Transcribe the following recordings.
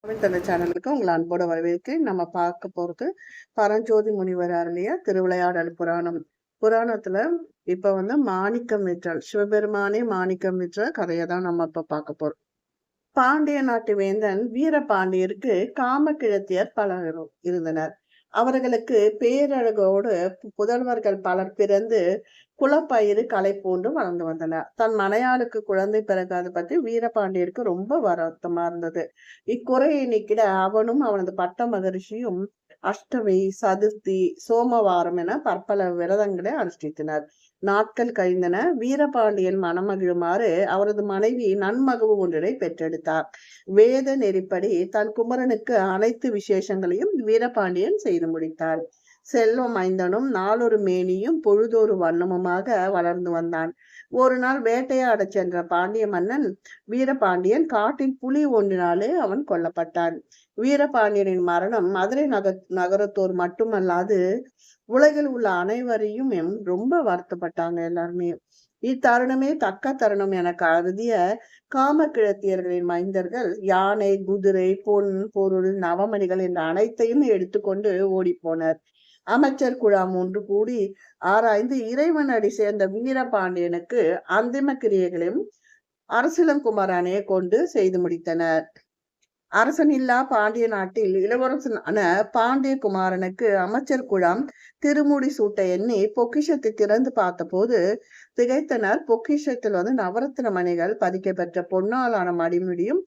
தந்த சேனலுக்கு உங்களை அன்போட வரவேற்கு நம்ம பார்க்க போறது பரஞ்சோதி முனிவர் அருளிய திருவிளையாடல் புராணம். புராணத்துல இப்ப மாணிக்கம் விற்றல், சிவபெருமானே மாணிக்கம் விற்ற கதையை தான் நம்ம இப்ப பார்க்க போறோம். பாண்டிய நாட்டு வேந்தன் வீரபாண்டியருக்கு காம கிழத்தியர் பலர் இருந்தனர். அவர்களுக்கு பேரழகோடு புதல்வர்கள் பலர் பிறந்து குலப்பயிறு களை போன்று வளர்ந்து வந்தனர். தன் மனையாளுக்கு குழந்தை பிறகாது பற்றி வீரபாண்டியருக்கு ரொம்ப வருத்தமா இருந்தது. இக்குறையை நீக்கிட அவனும் அவனது பட்ட மகரிஷியும் அஷ்டமி, சதுர்த்தி, சோமவாரம் என பற்பல விரதங்களை அனுஷ்டித்தனர். நாட்கள் கழிந்தன. வீரபாண்டியன் மனமகிழுமாறு அவரது மனைவி நன்மகவு ஒன்றினை பெற்றெடுத்தார். வேத நெறிப்படி தன் குமரனுக்கு அனைத்து விசேஷங்களையும் வீரபாண்டியன் செய்து முடித்தார். செல்வம் ஐந்தனும் நாளொரு மேனியும் பொழுதொரு வண்ணமுமாக வளர்ந்து வந்தான். ஒரு நாள் வேட்டையாடச் சென்ற பாண்டிய மன்னன் வீரபாண்டியன் காட்டில் புலி ஒன்றினாலே அவன் கொல்லப்பட்டான். வீரபாண்டியனின் மரணம் மதுரை நகரத்தோர் மட்டுமல்லாது உலகில் உள்ள அனைவரையும் ரொம்ப வருத்தப்பட்டாங்க எல்லாருமே. இத்தருணமே தக்க தருணம் என கருதிய காம கிழத்தியர்களின் மைந்தர்கள் யானை, குதிரை, பொன், பொருள், நவமணிகள் என்ற அனைத்தையும் எடுத்துக்கொண்டு ஓடி போனர். அமைச்சர் குழாம் ஒன்று கூடி ஆராய்ந்து இறைவன் அடி சேர்ந்த வீரபாண்டியனுக்கு அந்திம கிரியைகளையும் அரசிலங்குமரனே கொண்டு செய்து முடித்தனர். அரசன் இல்லா பாண்டிய நாட்டில் இளவரசனான பாண்டிய குமாரனுக்கு அமைச்சர் குழாம் திருமுடி சூட்ட எண்ணி பொக்கிஷத்தை திறந்து பார்த்த போது திகைத்தனர். பொக்கிஷத்தில் நவரத்ன மணிகள் பதிக்கப்பெற்ற பொன்னாலான மடிமுடியும்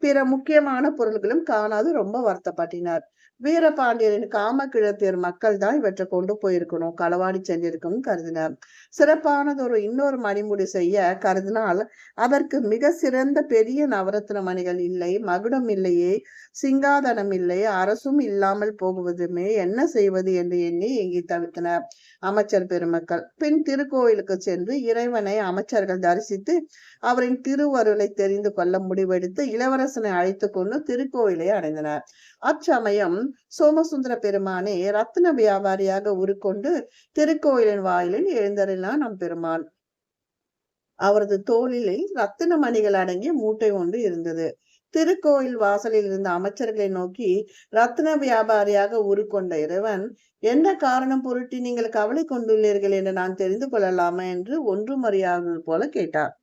பிற முக்கியமான பொருள்களும் காணாது ரொம்ப வருத்தப்பட்டினார். வீரபாண்டியரின் காம கிழத்தியர் மக்கள் தான் இவற்றை கொண்டு போயிருக்கணும், களவாடி சென்றிருக்கணும் கருதினார். சிறப்பானதொரு இன்னொரு மணிமுடி செய்ய கருதினால் அதற்கு மிக சிறந்த பெரிய நவரத்ன மணிகள் இல்லை, மகுடம் இல்லையே, சிங்காதனம் இல்லை, அரசும் இல்லாமல் போகுவதுமே என்ன செய்வது என்று எண்ணி எங்கி தவித்தனர் அமைச்சர் பெருமக்கள். பின் திருக்கோயிலுக்கு சென்று இறைவனை அமைச்சர்கள் தரிசித்து அவரின் திருவருளை தெரிந்து கொள்ள முடிவெடுத்து இளவரசனை அழைத்து கொண்டு திருக்கோயிலை அடைந்தனர். அச்சமயம் சோமசுந்தர பெருமானே ரத்ன வியாபாரியாக உருக்கொண்டு திருக்கோயிலின் வாயிலில் எழுந்தருளான் நம் பெருமான். அவரது தோளில் ரத்தின மணிகள் அடங்கிய மூட்டை ஒன்று இருந்தது. திருக்கோயில் வாசலில் இருந்த அமைச்சர்களை நோக்கி, ரத்ன வியாபாரியாக உருக்கொண்ட இறைவன், என்ன காரணம் பொருட்டி நீங்கள் கவலை கொண்டுள்ளீர்கள் என்று நான் தெரிந்து கொள்ளலாமா என்று ஒன்றும் அறியாதது போல கேட்டார்.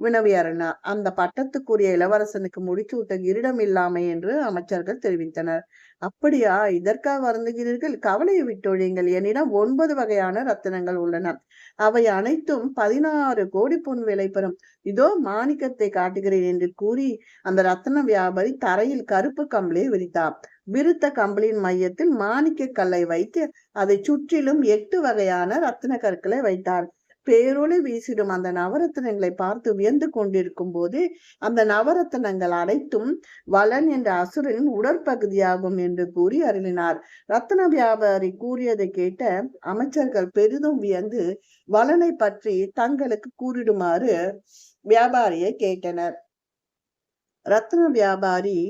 வினவியரனா அந்த பட்டத்துக்குரிய இளவரசனுக்கு முடிச்சு விட்ட கிரீடம் இல்லாமை என்று அமைச்சர்கள் தெரிவித்தனர். அப்படியா, இதற்காக வருந்துகிறீர்கள்? கவலையை விட்டொழியுங்கள். என்னிடம் 9 வகையான ரத்தினங்கள் உள்ளன. அவை அனைத்தும் 16 கோடி பொன் விலை பெறும். இதோ மாணிக்கத்தை காட்டுகிறேன் என்று கூறி அந்த ரத்தின வியாபாரி தரையில் கருப்பு கம்பளியை விரித்தார். விருத்த கம்பளியின் மையத்தில் மாணிக்க கல்லை வைத்து அதை சுற்றிலும் 8 வகையான ரத்தின கற்களை வைத்தார். பேரொளி வீசிடும் அந்த நவரத்தினங்களை பார்த்து வியந்து கொண்டிருக்கும் போது அந்த நவரத்தினங்கள் அனைத்தும் வளன் என்ற அசுரனின் உடற்பகுதியாகும் என்று கூறி அருளினார். ரத்ன வியாபாரி கூறியதை கேட்ட அமைச்சர்கள் பெரிதும் வியந்து வளனை பற்றி தங்களுக்கு கூறிடுமாறு வியாபாரியை கேட்டனர். ரத்ன வியாபாரி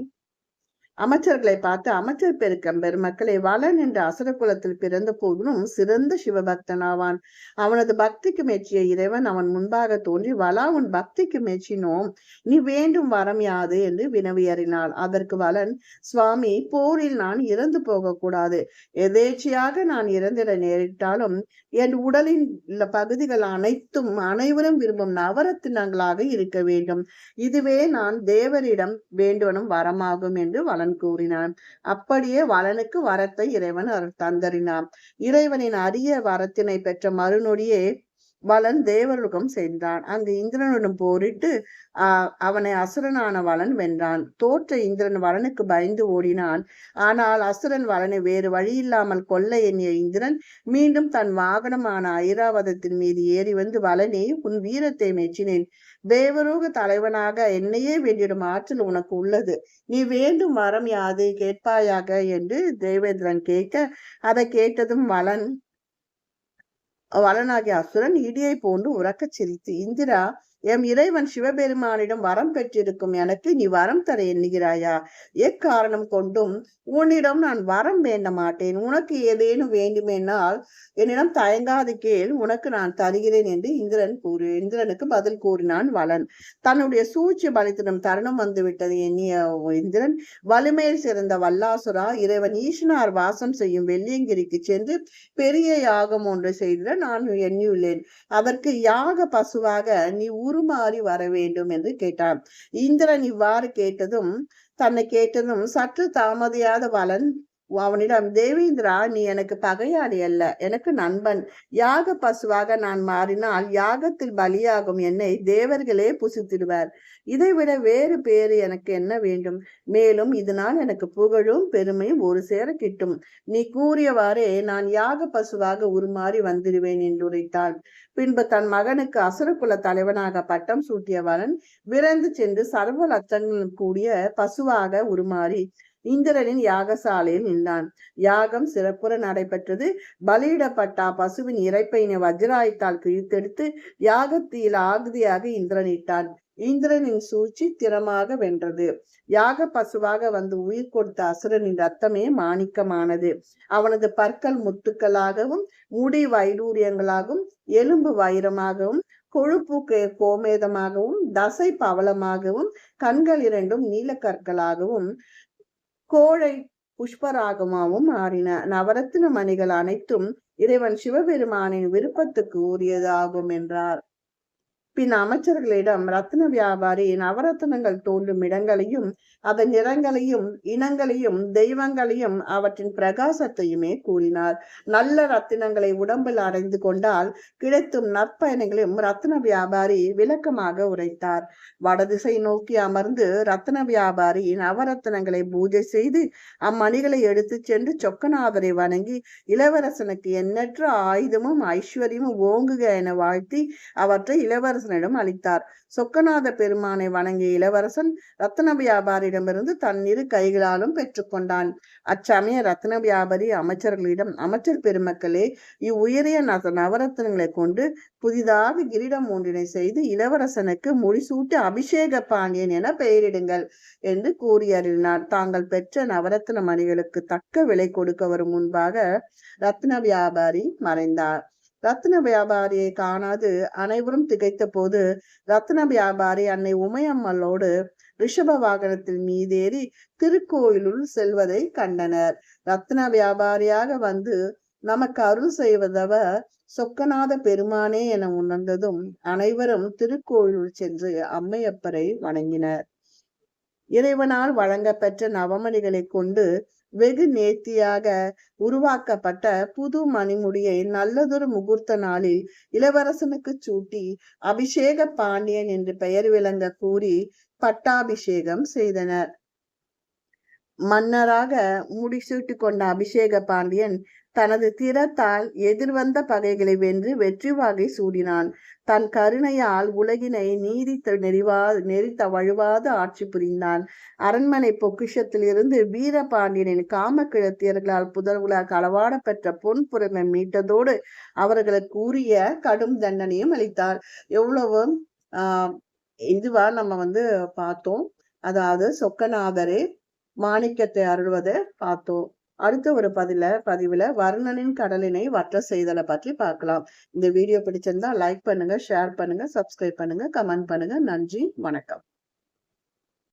அமைச்சர்களை பார்த்து, அமைச்சர் பெருமக்களை, வளன் என்ற அசுர குலத்தில் பிறந்த போதிலும் சிறந்த சிவபக்தனாவான். அவனது பக்திக்கு மெச்சிய இறைவன் அவன் முன்பாக தோன்றி, வளா உன் பக்திக்கு மெச்சினோம், நீ வேண்டும் வரம் யாது என்று வினவியறினாள். அதற்கு வளன், சுவாமி, போரில் நான் இறந்து போக கூடாது. எதேச்சையாக நான் இறந்திட நேரிட்டாலும் என் உடலின் பகுதிகள் அனைவரும் விரும்பும் நவரத்தினங்களாக இருக்க வேண்டும். இதுவே நான் தேவரிடம் வேண்டுவனும் வரமாகும் என்று வளன் கூறினான். அப்படியே வளனுக்கு வரத்தை இறைவன் தந்தறினான். இறைவனின் அரிய வரத்தினை பெற்ற மறுநொடியே வளன் தேவருகம் சென்றான். அங்கு இந்திரனுடன் போரிட்டு அவனை அசுரனான வளன் வென்றான். தோற்ற இந்திரன் வளனுக்கு பயந்து ஓடினான். ஆனால் அசுரன் வளனை வேறு வழியில்லாமல் கொல்ல எண்ணிய இந்திரன் மீண்டும் தன் வாகனமான ஐராவதத்தின் மீது ஏறி வந்து, வளனே, உன் வீரத்தை மெச்சினேன். தேவரோக தலைவனாக என்னையே வேண்டிடும் ஆற்றல் உனக்கு உள்ளது. நீ வேண்டும் வரம் யாது கேட்பாயாக என்று தேவேந்திரன் கேட்க, அதை கேட்டதும் வளனாகிய அசுரன் இடியை போன்று உறக்கச் சிரித்து, இந்திரா, எம் இறைவன் சிவபெருமானிடம் வரம் பெற்றிருக்கும் எனக்கு நீ வரம் தர எண்ணுகிறாயா? எக்காரணம் கொண்டும் உன்னிடம் நான் வரம் வேண்ட மாட்டேன். உனக்கு ஏதேனும் வேண்டுமென்றால் என்னிடம் தயங்காது கேள், உனக்கு நான் தருகிறேன் என்று இந்திரனுக்கு பதில் கூறினான் வளன். தன்னுடைய சூழ்ச்சி பலித்திடும் தருணம் வந்துவிட்டது எண்ணிய இந்திரன், வலிமையில் சிறந்த வல்லாசுரா, இறைவன் ஈசனார் வாசம் செய்யும் வெள்ளியங்கிரிக்கு சென்று பெரிய யாகம் ஒன்று செய்திட நான் எண்ணியுள்ளேன். அதற்கு யாக பசுவாக நீ உருமாறி வர வேண்டும் என்று கேட்டான். இந்திரன் இவ்வாறு தன்னை கேட்டதும் சற்று தாமதியாத வளன் அவனிடம், தேவேந்திரா, நீ எனக்கு பகையாளி அல்ல, எனக்கு நண்பன். யாக பசுவாக நான் மாறினால் யாகத்தில் பலியாகும் என்னை தேவர்களே புசித்திடுவார். இதைவிட வேறு பேரு எனக்கு என்ன வேண்டும்? மேலும் இதனால் எனக்கு புகழும் பெருமையும் ஒரு சேர கிட்டும். நீ கூறியவாறே நான் யாக பசுவாக உருமாறி வந்துடுவேன் என்று உரைத்தான். பின்பு தன் மகனுக்கு அசுரகுல தலைவனாக பட்டம் சூட்டியவன் விரைந்து சென்று சர்வ லட்சங்களும் கூடிய பசுவாக உருமாறி இந்திரனின் யாகசாலையில் நின்றான். யாகம் சிறப்புற நடைபெற்றது. பலியிடப்பட்ட பசுவின் இறைப்பையினை வஜ்ராயத்தால் கிழித்தெடுத்து யாகத்தில் ஆகுதியாக இந்திரன் இட்டான். இந்திரனின் சூழ்ச்சி திறமாக வென்றது. யாக பசுவாக வந்து உயிர் கொடுத்த அசுரனின் ரத்தமே மாணிக்கமானது. அவனது பற்கள் முத்துக்களாகவும், முடி வைடூரியங்களாகவும், எலும்பு வைரமாகவும், கொழுப்பு கோமேதமாகவும், தசை பவளமாகவும், கண்கள் இரண்டும் நீலக்கற்களாகவும், கோழை புஷ்பராகமாகவும் மாறின. நவரத்தின மணிகள் அனைத்தும் இறைவன் சிவபெருமானின் விருப்பத்துக்கு உரியதாகும் என்றார். பின் அமைச்சர்களிடம் ரத்தின வியாபாரி நவரத்தினங்கள் தோன்றும் இடங்களையும் அதன் நிறங்களையும் இனங்களையும் தெய்வங்களையும் அவற்றின் பிரகாசத்தையுமே கூறினார். நல்ல ரத்தினங்களை உடம்பில் அடைந்து கொண்டால் கிடைத்தும் நற்பயணங்களையும் ரத்தின வியாபாரி விளக்கமாக உரைத்தார். வடதிசை நோக்கி அமர்ந்து ரத்தின வியாபாரி நவரத்தினங்களை பூஜை செய்து அம்மணிகளை எடுத்து சென்று சொக்கநாதரை வணங்கி இளவரசனுக்கு எண்ணற்ற ஆயுதமும் ஐஸ்வர்யமும் ஓங்குக என வாழ்த்தி அவற்றை இளவரசனிடம் அளித்தார். சொக்கநாத பெருமானை வணங்கிய இளவரசன் ரத்ன வியாபாரியிடமிருந்து தன்னிரு கைகளாலும் பெற்றுக்கொண்டான். அச்சமய ரத்ன வியாபாரி அமைச்சர்களிடம், அமைச்சர் பெருமக்களே, இவ்வுயரிய நவரத்னங்களை கொண்டு புதிதாக கிரீடம் ஒன்றினை செய்து இளவரசனுக்கு முடிசூட்டி அபிஷேக பாண்டியன் என பெயரிடுங்கள் என்று கூறி அருளினார். தாங்கள் பெற்ற நவரத்ன மணிகளுக்கு தக்க விலை கொடுக்க வரும் முன்பாக ரத்ன வியாபாரி மறைந்தார். ரத்ன வியாபாரியை காணாது அனைவரும் திகைத்த போது ரத்ன வியாபாரி அன்னை உமையம்மளோடு ரிஷப வாகனத்தில் மீதேறி திருக்கோயிலுள் செல்வதை கண்டனர். ரத்ன வியாபாரியாக வந்து நமக்கு அருள் செய்வதவர் சொக்கநாத பெருமானே என உணர்ந்ததும் அனைவரும் திருக்கோயிலுள் சென்று அம்மையப்பரை வணங்கினர். இறைவனால் வழங்கப்பெற்ற நவமணிகளை கொண்டு வெகு நேர்த்தியாக உருவாக்கப்பட்ட புது மணிமுடியை நல்லதொரு முகூர்த்த நாளில் இளவரசனுக்கு சூட்டி அபிஷேக பாண்டியன் என்று பெயர் விளங்க கூறி பட்டாபிஷேகம் செய்தனர். மன்னராக முடிசூட்டி கொண்ட அபிஷேக பாண்டியன் தனது திறத்தால் எதிர்வந்த பகைகளை வென்று வெற்றி வாகை சூடினான். தன் கருணையால் உலகினை நெறி தவழுவாது ஆட்சி புரிந்தான். அரண்மனை பொக்கிஷத்தில் இருந்து வீரபாண்டியனின் காம கிழத்தியர்களால் புதல்களால் களவாட பெற்ற பொன் புறமை மீட்டதோடு அவர்களுக்கு உரிய கடும் தண்டனையும் அளித்தார். எவ்வளவு இதுவா நம்ம பார்த்தோம். அதாவது சொக்கநாதரே மாணிக்கத்தை அருள்வதை பார்த்தோம். அடுத்த ஒரு பதிவுல வர்ணனின் கடலினை வற்ற செய்தலை பற்றி பார்க்கலாம். இந்த வீடியோ பிடிச்சிருந்தா லைக் பண்ணுங்க, ஷேர் பண்ணுங்க, சப்ஸ்கிரைப் பண்ணுங்க, கமெண்ட் பண்ணுங்க. நன்றி, வணக்கம்.